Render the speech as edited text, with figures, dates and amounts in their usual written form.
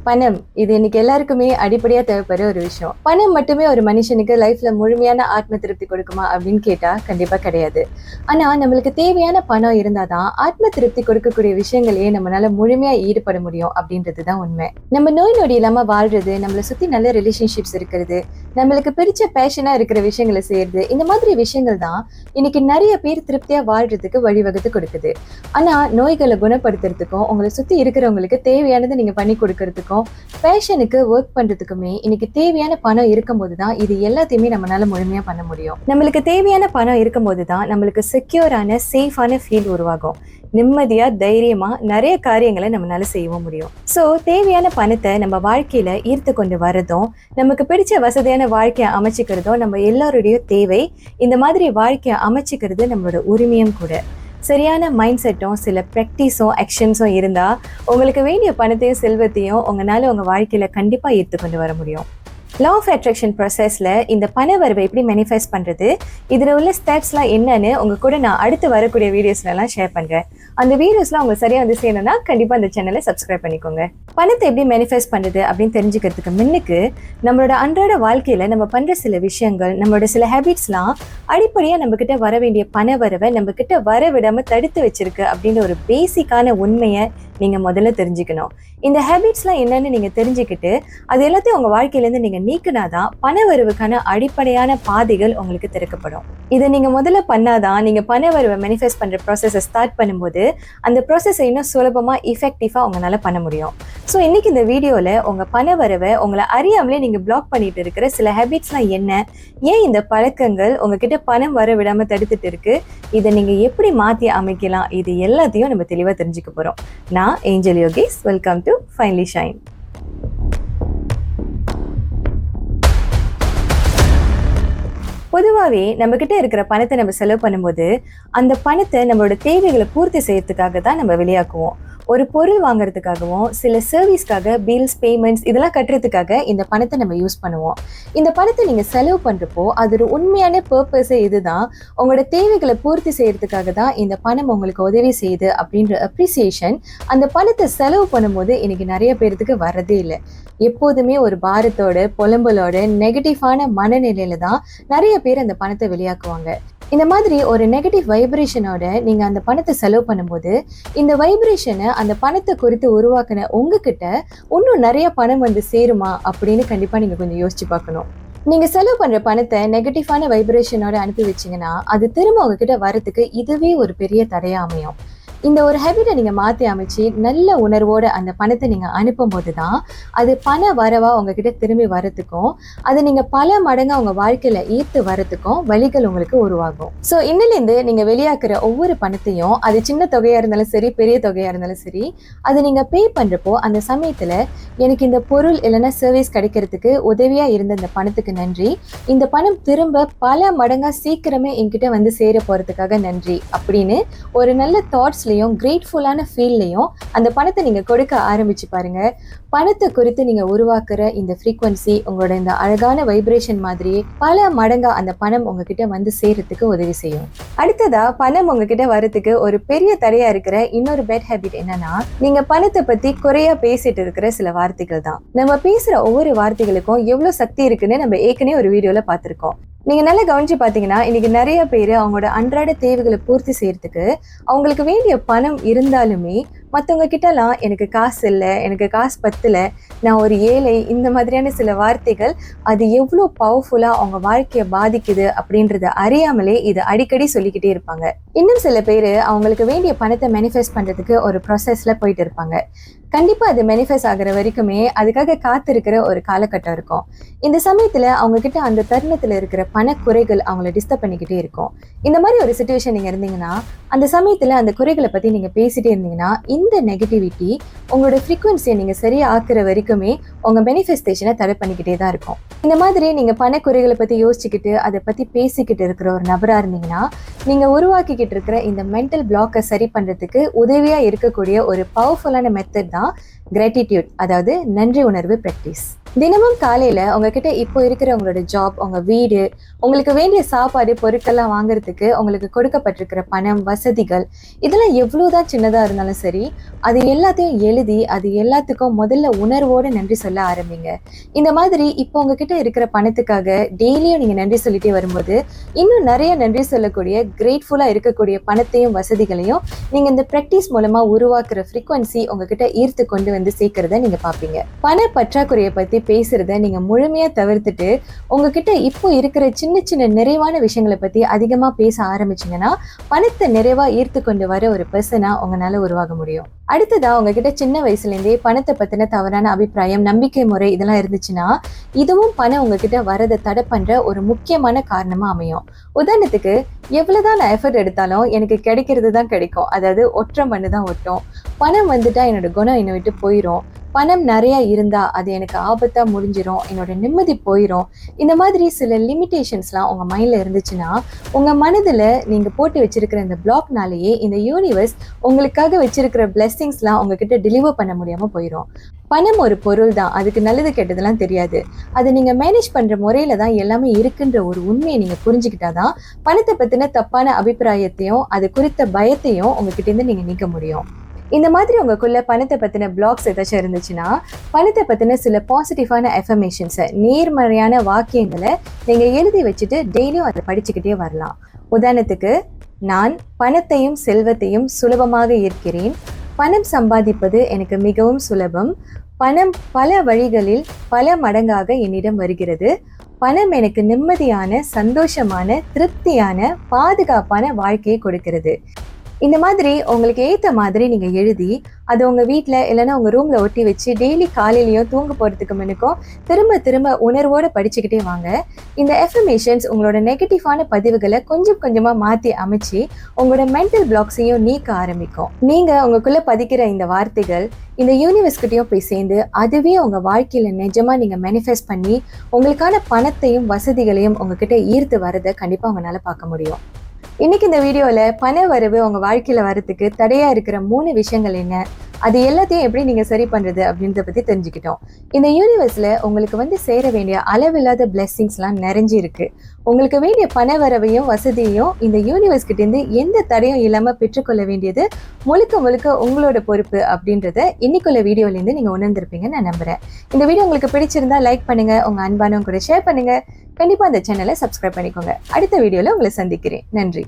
பணம் இது இன்னைக்கு எல்லாருக்குமே அடிப்படையா தேவைப்படுற ஒரு விஷயம். பணம் மட்டுமே ஒரு மனுஷனுக்கு லைஃப்ல முழுமையான ஆத்ம திருப்தி கொடுக்குமா அப்படின்னு கேட்டா கண்டிப்பா கிடையாது. ஆனா நம்மளுக்கு தேவையான பணம் இருந்தாதான் ஆத்ம திருப்தி கொடுக்கக்கூடிய விஷயங்களையே நம்மளால முழுமையா ஈடுபட முடியும் அப்படின்றதுதான் உண்மை. நம்ம நோய் நொடி இல்லாம வாழ்றது, நம்மளை சுத்தி நல்ல ரிலேஷன்ஷிப்ஸ் இருக்கிறது, நம்மளுக்கு பிடிச்ச பேஷனா இருக்கிற விஷயங்களை செய்யறது, இந்த மாதிரி விஷயங்கள் தான் இன்னைக்கு நிறைய பேர் திருப்தியா வாழ்றதுக்கு வழிவகுத்து கொடுக்குது. ஆனா நோய்களை குணப்படுத்துறதுக்கும் உங்களை சுத்தி இருக்கிறவங்களுக்கு தேவையானதை நீங்க பண்ணி கொடுக்கறதுக்கும் பேஷனுக்கு ஒர்க் பண்றதுக்குமே இன்னைக்கு தேவையான பணம் இருக்கும் போதுதான் இது எல்லாத்தையுமே நம்மளால முழுமையா பண்ண முடியும். நம்மளுக்கு தேவையான பணம் இருக்கும் போதுதான் நம்மளுக்கு செக்யூரான சேஃபான ஃபீல் உருவாகும். நிம்மதியா தைரியமா நிறைய காரியங்களை நம்மளால செய்யவும் முடியும். சோ தேவையான பணத்தை நம்ம வாழ்க்கையில ஈர்த்து கொண்டு வரதும், நமக்கு பிடிச்ச வசதியான வாழ்க்கையை அமைச்சுக்கிறதும் நம்ம எல்லாருடைய தேவை. இந்த மாதிரி வாழ்க்கையை அமைச்சுக்கிறது நம்மளோட உரிமையும் கூட. சரியான மைண்ட் செட்டும் சில ப்ராக்டிஸும் ஆக்ஷன்ஸும் இருந்தால் உங்களுக்கு வேண்டிய பணத்தையும் செல்வத்தையும் உங்களால் உங்கள் வாழ்க்கையில் கண்டிப்பாக ஈர்த்து கொண்டு வர முடியும். லா ஆஃப் அட்ராக்ஷன் ப்ராசஸில் இந்த பண வரவை எப்படி மேனிஃபெஸ்ட் பண்ணுறது, இதில் உள்ள ஸ்டெப்ஸ்லாம் என்னன்னு உங்கள் கூட நான் அடுத்து வரக்கூடிய வீடியோஸ்லாம் ஷேர் பண்ணுறேன். அந்த வீடியோஸ்லாம் உங்களுக்கு சரியாக வந்து செய்யணும்னா கண்டிப்பாக அந்த சேனலை சப்ஸ்கிரைப் பண்ணிக்கோங்க. பணத்தை எப்படி மேனிஃபெஸ்ட் பண்ணுறது அப்படின்னு தெரிஞ்சுக்கிறதுக்கு முன்னுக்கு நம்மளோட அன்றாட வாழ்க்கையில் நம்ம பண்ணுற சில விஷயங்கள், நம்மளோட சில ஹேபிட்ஸ்லாம் அடிப்படையாக நம்மக்கிட்ட வர வேண்டிய பண வரவை நம்மக்கிட்ட வர விடாமல் தடுத்து வச்சிருக்கு அப்படின்ற ஒரு பேசிக்கான உண்மையை நீங்கள் முதல்ல தெரிஞ்சுக்கணும். இந்த ஹேபிட்ஸ்லாம் என்னன்னு நீங்கள் தெரிஞ்சுக்கிட்டு அது எல்லாத்தையும் உங்கள் வாழ்க்கையிலேருந்து நீங்கள் நீக்கினாதான் பண வரவுக்கான அடிப்படையான பாதைகள் உங்களுக்கு திறக்கப்படும். இதை நீங்கள் முதல்ல பண்ணாதான் நீங்கள் பண வரவை மேனிஃபெஸ்ட் பண்ணுற ப்ராசஸை ஸ்டார்ட் பண்ணும்போது அந்த ப்ராசஸை இன்னும் சுலபமாக இஃபெக்டிவாக உங்களால் பண்ண முடியும். ஸோ இன்னைக்கு இந்த வீடியோவில் உங்கள் பண வரவை உங்களை அறியாமலே நீங்கள் பிளாக் பண்ணிட்டு இருக்கிற சில ஹேபிட்ஸ்லாம் என்ன, ஏன் இந்த பழக்கங்கள் உங்ககிட்ட பணம் வர விடாமல் தடுத்துட்டு இருக்கு, இதை நீங்கள் எப்படி மாற்றி அமைக்கலாம், இது எல்லாத்தையும் நம்ம தெளிவாக தெரிஞ்சுக்க போகிறோம். நான் angel Yogesh. Welcome to finally shine. பொதுவாகவே நம்மக்கிட்ட இருக்கிற பணத்தை நம்ம செலவு பண்ணும்போது அந்த பணத்தை நம்மளோட தேவைகளை பூர்த்தி செய்யறதுக்காக தான் நம்ம வெளியாக்குவோம். ஒரு பொருள் வாங்குறதுக்காகவும் சில சர்வீஸ்க்காக பில்ஸ், பேமெண்ட்ஸ் இதெல்லாம் கட்டுறதுக்காக இந்த பணத்தை நம்ம யூஸ் பண்ணுவோம். இந்த பணத்தை நீங்கள் செலவு பண்ணுறப்போ அதோட உண்மையான பர்பஸே இதுதான். உங்களோட தேவைகளை பூர்த்தி செய்யறதுக்காக தான் இந்த பணம் உங்களுக்கு உதவி செய்யுது அப்படின்ற அப்ரிசியேஷன் அந்த பணத்தை செலவு பண்ணும்போது இன்னைக்கு நிறைய பேருக்கு வர்றதே இல்லை. எப்போதுமே ஒரு பாரத்தோட, புலம்பலோட, நெகட்டிவான மனநிலையில தான் நிறைய பேர் அந்த பணத்தை வெளியாக்குவாங்க. இந்த மாதிரி ஒரு நெகட்டிவ் வைப்ரேஷனோட நீங்க அந்த பணத்தை செலவு பண்ணும்போது இந்த வைப்ரேஷனை அந்த பணத்தை குறித்து உருவாக்கின உங்ககிட்ட இன்னும் நிறைய பணம் வந்து சேருமா அப்படின்னு கண்டிப்பா நீங்க கொஞ்சம் யோசிச்சு பார்க்கணும். நீங்க செலவு பண்ற பணத்தை நெகட்டிவான வைப்ரேஷனோட அனுப்பி வச்சீங்கன்னா அது திரும்ப உங்ககிட்ட வரதுக்கு இதுவே ஒரு பெரிய தடையா அமையும். இந்த ஒரு ஹேபிட்டை நீங்கள் மாற்றி அமைச்சு நல்ல உணர்வோடு அந்த பணத்தை நீங்கள் அனுப்பும் போது தான் அது பண வரவா உங்ககிட்ட திரும்பி வரத்துக்கும் அது நீங்கள் பல மடங்காக உங்கள் வாழ்க்கையில் ஈர்த்து வரத்துக்கும் வழிகள் உங்களுக்கு உருவாகும். ஸோ இன்னிலேருந்து நீங்கள் வெளியாக்குற ஒவ்வொரு பணத்தையும், அது சின்ன தொகையாக இருந்தாலும் சரி, பெரிய தொகையாக இருந்தாலும் சரி, அது நீங்கள் பே பண்ணுறப்போ அந்த சமயத்தில் எனக்கு இந்த பொருள் இல்லைன்னா சர்வீஸ் கிடைக்கிறதுக்கு உதவியாக இருந்த இந்த பணத்துக்கு நன்றி, இந்த பணம் திரும்ப பல மடங்காக சீக்கிரமே என்கிட்ட வந்து சேர போகிறதுக்காக நன்றி அப்படின்னு ஒரு நல்ல தாட்ஸ் கிரேட்ஃபுல்லான ஃபீல்லையும் அந்த பணத்தை நீங்க கொடுக்க ஆரம்பிச்சு பாருங்க. பணத்தை குறித்து நீங்க உருவாக்குற இந்த ஃப்ரீக்வன்சி உங்களோட இந்த அழகான வைப்ரேஷன் மாதிரியே பல மடங்கா அந்த பணம் உங்ககிட்ட வந்து சேர்றதுக்கு உதவி செய்யும். அடுத்ததா பணம் உங்ககிட்ட வரதுக்கு ஒரு பெரிய தடையா இருக்கிற இன்னொரு பேட் ஹேபிட் என்னன்னா, நீங்க பணத்தை பத்தி குறையா பேசிட்டு இருக்கிற சில வார்த்தைகள் தான். நம்ம பேசுற ஒவ்வொரு வார்த்தைகளுக்கும் எவ்வளவு சக்தி இருக்குன்னு நம்ம ஏற்கனவே ஒரு வீடியோல பார்த்திருக்கோம். நீங்க நல்லா கவனிச்சு பாத்தீங்கன்னா இன்னைக்கு நிறைய பேர் அவங்களோட அன்றாட தேவைகளை பூர்த்தி செய்யறதுக்கு அவங்களுக்கு வேண்டிய பணம் இருந்தாலுமே மற்றவங்க கிட்டலாம் எனக்கு காசு இல்லை, எனக்கு காசு பத்தலை, நான் ஒரு ஏழை, இந்த மாதிரியான சில வார்த்தைகள் அது எவ்வளோ பவர்ஃபுல்லாக அவங்க வாழ்க்கையை பாதிக்குது அப்படின்றத அறியாமலே இது அடிக்கடி சொல்லிக்கிட்டே இருப்பாங்க. இன்னும் சில பேர் அவங்களுக்கு வேண்டிய பணத்தை மேனிஃபெஸ்ட் பண்ணுறதுக்கு ஒரு ப்ராசஸில் போயிட்டு இருப்பாங்க. கண்டிப்பாக அது மேனிஃபெஸ்ட் ஆகிற வரைக்குமே அதுக்காக காத்திருக்கிற ஒரு காலகட்டம் இருக்கும். இந்த சமயத்தில் அவங்கக்கிட்ட அந்த தருணத்தில் இருக்கிற பணக்குறைகள் அவங்கள டிஸ்டர்ப் பண்ணிக்கிட்டே இருக்கும். இந்த மாதிரி ஒரு சுச்சுவேஷன் நீங்கள் இருந்தீங்கன்னா அந்த சமயத்தில் அந்த குறைகளை பற்றி நீங்கள் பேசிகிட்டே இருந்தீங்கன்னா இந்த நெகட்டிவிட்டி உங்களோட ஃப்ரீக்வன்சியை நீங்கள் சரியாக ஆக்குற வரைக்குமே உங்கள் மேனிஃபெஸ்டேஷனை தடை பண்ணிக்கிட்டே தான் இருக்கும். இந்த மாதிரி நீங்கள் பணக்குறைகளை பற்றி யோசிச்சுக்கிட்டு அதை பற்றி பேசிக்கிட்டு இருக்கிற ஒரு நபராக இருந்தீங்கன்னா நீங்கள் உருவாக்கிக்கிட்டு இருக்கிற இந்த மென்டல் பிளாக்கை சரி பண்ணுறதுக்கு உதவியாக இருக்கக்கூடிய ஒரு பவர்ஃபுல்லான மெத்தட் தான் கிராட்டிடியூட், அதாவது நன்றி உணர்வு பிராக்டிஸ். தினமும் காலையில உங்ககிட்ட இப்போ இருக்கிற உங்களோட ஜாப், உங்க வீடு, உங்களுக்கு வேண்டிய சாப்பாடு பொருட்கள்லாம் வாங்குறதுக்கு உங்களுக்கு கொடுக்கப்பட்டிருக்கிற பணம், வசதிகள், இதெல்லாம் எவ்வளவுதான் சின்னதா இருந்தாலும் சரி, அது எல்லாத்தையும் எழுதி அது எல்லாத்துக்கும் முதல்ல உணர்வோடு நன்றி சொல்ல ஆரம்பிங்க. இந்த மாதிரி இப்போ உங்ககிட்ட இருக்கிற பணத்துக்காக டெய்லியும் நீங்க நன்றி சொல்லிட்டே வரும்போது இன்னும் நிறைய நன்றி சொல்லக்கூடிய கிரேட்ஃபுல்லா இருக்கக்கூடிய பணத்தையும் வசதிகளையும் நீங்க இந்த பிராக்டிஸ் மூலமா உருவாக்குற ஃப்ரீக்வன்சி உங்ககிட்ட ஈர்த்து கொண்டு வந்து சேர்க்கிறத நீங்க பாப்பீங்க. பண பற்றாக்குறையை பத்தி பேசுறத நீங்க முழுமையா தவிர்த்துட்டு உங்ககிட்ட இப்போ இருக்கிற சின்ன சின்ன நிறைவான விஷயங்களை பத்தி அதிகமா பேச ஆரம்பிச்சீங்கன்னா பணத்தை நிறைவா ஈர்த்து கொண்டு வர ஒரு பர்சனா உங்களால உருவாக முடியும். அடுத்ததா உங்ககிட்ட சின்ன வயசுல இருந்தே பணத்தை பத்தின தவறான அபிப்பிராயம், நம்பிக்கை முறை இதெல்லாம் இருந்துச்சுன்னா இதுவும் பணம் உங்ககிட்ட வரதை தடை பண்ற ஒரு முக்கியமான காரணமா அமையும். உதாரணத்துக்கு, எவ்வளவுதான் நான் எஃபர்ட் எடுத்தாலும் எனக்கு கிடைக்கிறது தான் கிடைக்கும், அதாவது ஒற்றை மண்ணு தான் ஒட்டும், பணம் வந்துட்டா என்னோட குணம் என்னை விட்டு போயிடும், பணம் நிறைய இருந்தா அது எனக்கு ஆபத்தா முடிஞ்சிடும், என்னோட நிம்மதி போயிடும், இந்த மாதிரி சில லிமிட்டேஷன்ஸ்லாம் உங்க மைண்ட்ல இருந்துச்சுன்னா உங்க மனதுல நீங்க போட்டு வச்சிருக்கிற இந்த பிளாக்னாலேயே இந்த யூனிவர்ஸ் உங்களுக்காக வச்சிருக்கிற பிளெஸிங்ஸ்லாம் உங்ககிட்ட டெலிவர் பண்ண முடியாம போயிடும். பணம் ஒரு பொருள் தான், அதுக்கு நல்லது கெட்டதெல்லாம் தெரியாது, அதை நீங்க மேனேஜ் பண்ற முறையில தான் எல்லாமே இருக்குன்ற ஒரு உண்மையை நீங்க புரிஞ்சுக்கிட்டாதான் பணத்தை பத்தின தப்பான அபிப்பிராயத்தையும் அது குறித்த பயத்தையும் உங்ககிட்ட இருந்து நீங்க நீக்க முடியும். இந்த மாதிரி உங்களுக்குள்ள பணத்தை பத்தின பிளாக்ஸ் ஏதாச்சும் இருந்துச்சுன்னா பணத்தை பத்தின சில பாசிட்டிவான அஃபர்மேஷன்ஸை, நேர்மறையான வாக்கியங்களை நீங்க எழுதி வச்சுட்டு டெய்லியும் அதை படிச்சுக்கிட்டே வரலாம். உதாரணத்துக்கு, நான் பணத்தையும் செல்வத்தையும் சுலபமாக ஈர்க்கிறேன், பணம் சம்பாதிப்பது எனக்கு மிகவும் சுலபம், பணம் பல வழிகளில் பல மடங்காக என்னிடம் வருகிறது, பணம் எனக்கு நிம்மதியான, சந்தோஷமான, திருப்தியான, பாதுகாப்பான வாழ்க்கையை கொடுக்கிறது. இந்த மாதிரி உங்களுக்கு ஏற்ற மாதிரி நீங்கள் எழுதி அது உங்கள் வீட்டில் இல்லைன்னா உங்கள் ரூமில் ஒட்டி வச்சு டெய்லி காலையிலையும் தூங்க போகிறதுக்கு முன்னுக்கும் திரும்ப திரும்ப உணர்வோடு படிச்சுக்கிட்டே வாங்க. இந்த எஃபர்மேஷன்ஸ் உங்களோட நெகட்டிவான பதிவுகளை கொஞ்சம் கொஞ்சமாக மாற்றி அமைச்சு உங்களோட மென்டல் பிளாக்ஸையும் நீக்க ஆரம்பிக்கும். நீங்கள் உங்களுக்குள்ளே பதிக்கிற இந்த வார்த்தைகள் இந்த யூனிவர்ஸ்கிட்டையும் போய் சேர்ந்து அதுவே உங்கள் வாழ்க்கையில் நிஜமாக நீங்கள் மேனிஃபெஸ்ட் பண்ணி உங்களுக்கான பணத்தையும் வசதிகளையும் உங்ககிட்ட ஈர்த்து வரதை கண்டிப்பாக உங்களால் பார்க்க முடியும். இன்னைக்கு இந்த வீடியோல பண வரவு உங்க வாழ்க்கையில வரதுக்கு தடையா இருக்கிற 3 விஷயங்கள் என்ன, அது எல்லாத்தையும் எப்படி நீங்க சரி பண்றது அப்படின்றத பத்தி தெரிஞ்சுக்கிட்டோம். இந்த யூனிவர்ஸ்ல உங்களுக்கு சேர வேண்டிய அளவில்லாத பிளெஸிங்ஸ்லாம் நிறைஞ்சு இருக்கு. உங்களுக்கு வேண்டிய பண வரவையும் வசதியையும் இந்த யூனிவர்ஸ் கிட்ட இருந்து எந்த தடையும் இல்லாம பெற்றுக்கொள்ள வேண்டியது முழுக்க முழுக்க உங்களோட பொறுப்பு அப்படின்றத இன்னைக்குள்ள வீடியோல இருந்து நீங்க உணர்ந்திருப்பீங்கன்னு நான் நம்புறேன். இந்த வீடியோ உங்களுக்கு பிடிச்சிருந்தா லைக் பண்ணுங்க, உங்க அன்பானவங்க கூட ஷேர் பண்ணுங்க, கண்டிப்பா அந்த சேனலை சப்ஸ்கிரைப் பண்ணிக்கோங்க. அடுத்த வீடியோல உங்களை சந்திக்கிறேன். நன்றி.